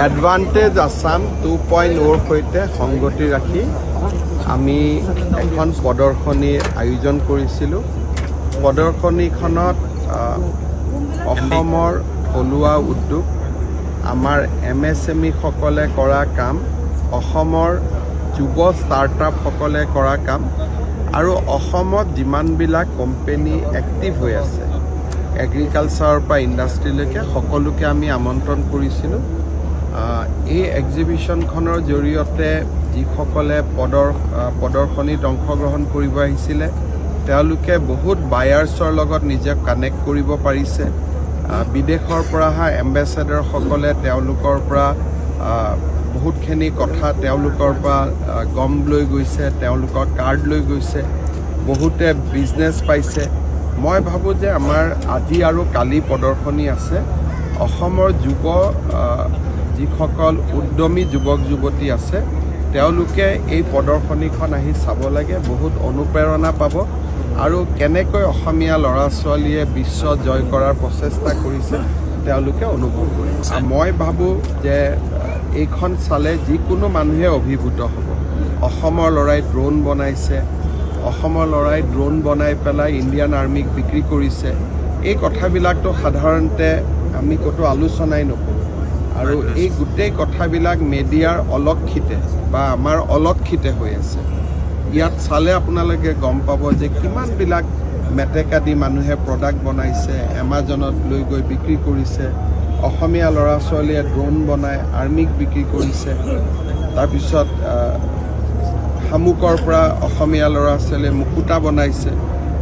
Advantage Assam 2.0 সৈতে সংগতি ৰাখি আমি এখন প্ৰদৰ্শনীৰ আয়োজন কৰিছিলোঁ। প্ৰদৰ্শনীখনত অসমৰ থলুৱা উদ্যোগ, আমাৰ MSME সকলে কৰা কাম, অসমৰ যুৱ ষ্টাৰ্টআপসকলে কৰা কাম আৰু অসমত যিমানবিলাক কোম্পানী এক্টিভ হৈ আছে, এগ্ৰিকালচাৰৰ পৰা ইণ্ডাষ্ট্ৰীলৈকে সকলোকে আমি আমন্ত্ৰণ কৰিছিলোঁ। এই এক্সিবিশ্যনখনৰ জৰিয়তে যিসকলে প্ৰদৰ্শনীত অংশগ্ৰহণ কৰিব আহিছিলে তেওঁলোকে বহুত বায়াৰ্ছৰ লগত নিজক কানেক্ট কৰিব পাৰিছে। বিদেশৰ পৰা অহা এম্বেচেডৰসকলে তেওঁলোকৰ পৰা বহুতখিনি কথা তেওঁলোকৰ পৰা গম লৈ গৈছে, তেওঁলোকৰ কাৰ্ড লৈ গৈছে, বহুতে বিজনেছ পাইছে। মই ভাবোঁ যে আমাৰ আজি আৰু কালি প্ৰদৰ্শনী আছে। অসমৰ যিসকল উদ্যমী যুৱক যুৱতী আছে তেওঁলোকে এই প্ৰদৰ্শনীখন আহি চাব লাগে, বহুত অনুপ্ৰেৰণা পাব আৰু কেনেকৈ অসমীয়া ল'ৰা ছোৱালীয়ে বিশ্ব জয় কৰাৰ প্ৰচেষ্টা কৰিছে তেওঁলোকে অনুভৱ কৰিছে। মই ভাবোঁ যে এইখন চালে যিকোনো মানুহে অভিভূত হ'ব। অসমৰ ল'ৰাই ড্ৰোন বনাইছে, অসমৰ ল'ৰাই ড্ৰোন বনাই পেলাই ইণ্ডিয়ান আৰ্মিক বিক্ৰী কৰিছে। এই কথাবিলাকতো সাধাৰণতে আমি ক'তো আলোচনাই নকৰোঁ আৰু এই গোটেই কথাবিলাক মিডিয়াৰ অলক্ষিতে বা আমাৰ অলক্ষিতে হৈ আছে। ইয়াত চালে আপোনালোকে গম পাব যে কিমানবিলাক মেটেকা দি মানুহে প্ৰডাক্ট বনাইছে, এমাজনত লৈ গৈ বিক্ৰী কৰিছে। অসমীয়া ল'ৰা ছোৱালীয়ে ড্ৰোন বনাই আৰ্মিক বিক্ৰী কৰিছে। তাৰপিছত শামুকৰ পৰা অসমীয়া ল'ৰা ছোৱালীয়ে মুকুতা বনাইছে।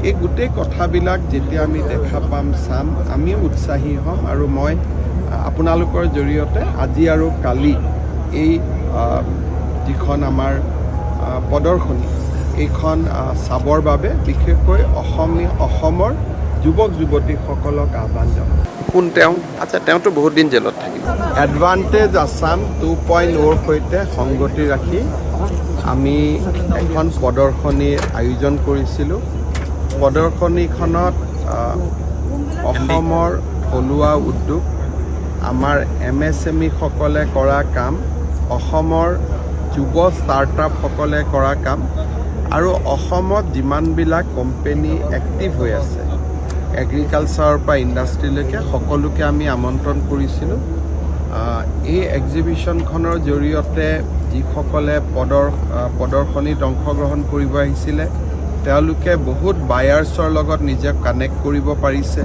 এই গোটেই কথাবিলাক যেতিয়া আমি দেখা পাম, চাম, আমিও উৎসাহী হ'ম আৰু মই আপোনালোকৰ জৰিয়তে আজি আৰু কালি এই যিখন আমাৰ প্ৰদৰ্শনী এইখন চাবৰ বাবে বিশেষকৈ অসমৰ যুৱক যুৱতীসকলক আহ্বান জনাওঁ। কোন তেওঁ? আচ্ছা, তেওঁতো বহুত দিন জেলত থাকিব। এডভান্টেজ আসাম 2.0 সৈতে সংগতি ৰাখি আমি এখন প্ৰদৰ্শনীৰ আয়োজন কৰিছিলোঁ। প্ৰদৰ্শনীখনত অসমৰ থলুৱা উদ্যোগ, আমাৰ MSME সকলে কৰা কাম, অসমৰ যুৱ ষ্টাৰ্টআপসকলে কৰা কাম আৰু অসমত যিমানবিলাক কোম্পানী এক্টিভ হৈ আছে, এগ্ৰিকালচাৰৰ পৰা ইণ্ডাষ্ট্ৰীলৈকে সকলোকে আমি আমন্ত্ৰণ কৰিছিলোঁ। এই এক্সিবিশ্যনখনৰ জৰিয়তে যিসকলে প্ৰদৰ্শনীত অংশগ্ৰহণ কৰিব আহিছিলে তেওঁলোকে বহুত বায়াৰ্ছৰ লগত নিজক কানেক্ট কৰিব পাৰিছে।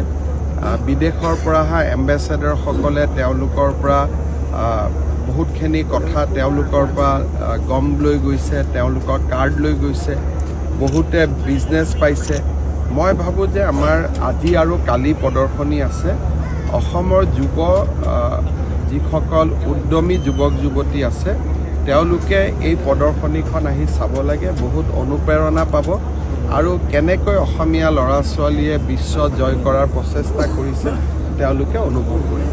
বিদেশৰ পৰা অহা এম্বেচেডৰসকলে তেওঁলোকৰ পৰা বহুতখিনি কথা তেওঁলোকৰ পৰা গম লৈ গৈছে, তেওঁলোকৰ কাৰ্ড লৈ গৈছে, বহুতে বিজনেছ পাইছে। মই ভাবোঁ যে আমাৰ আজি আৰু কালি প্ৰদৰ্শনী আছে। অসমৰ যিসকল উদ্যমী যুৱক যুৱতী আছে তেওঁলোকে এই প্ৰদৰ্শনীখন আহি চাব লাগে, বহুত অনুপ্ৰেৰণা পাব আৰু কেনেকৈ অসমীয়া ল'ৰা ছোৱালীয়ে বিশ্ব জয় কৰাৰ প্ৰচেষ্টা কৰিছে তেওঁলোকে অনুভৱ কৰিব।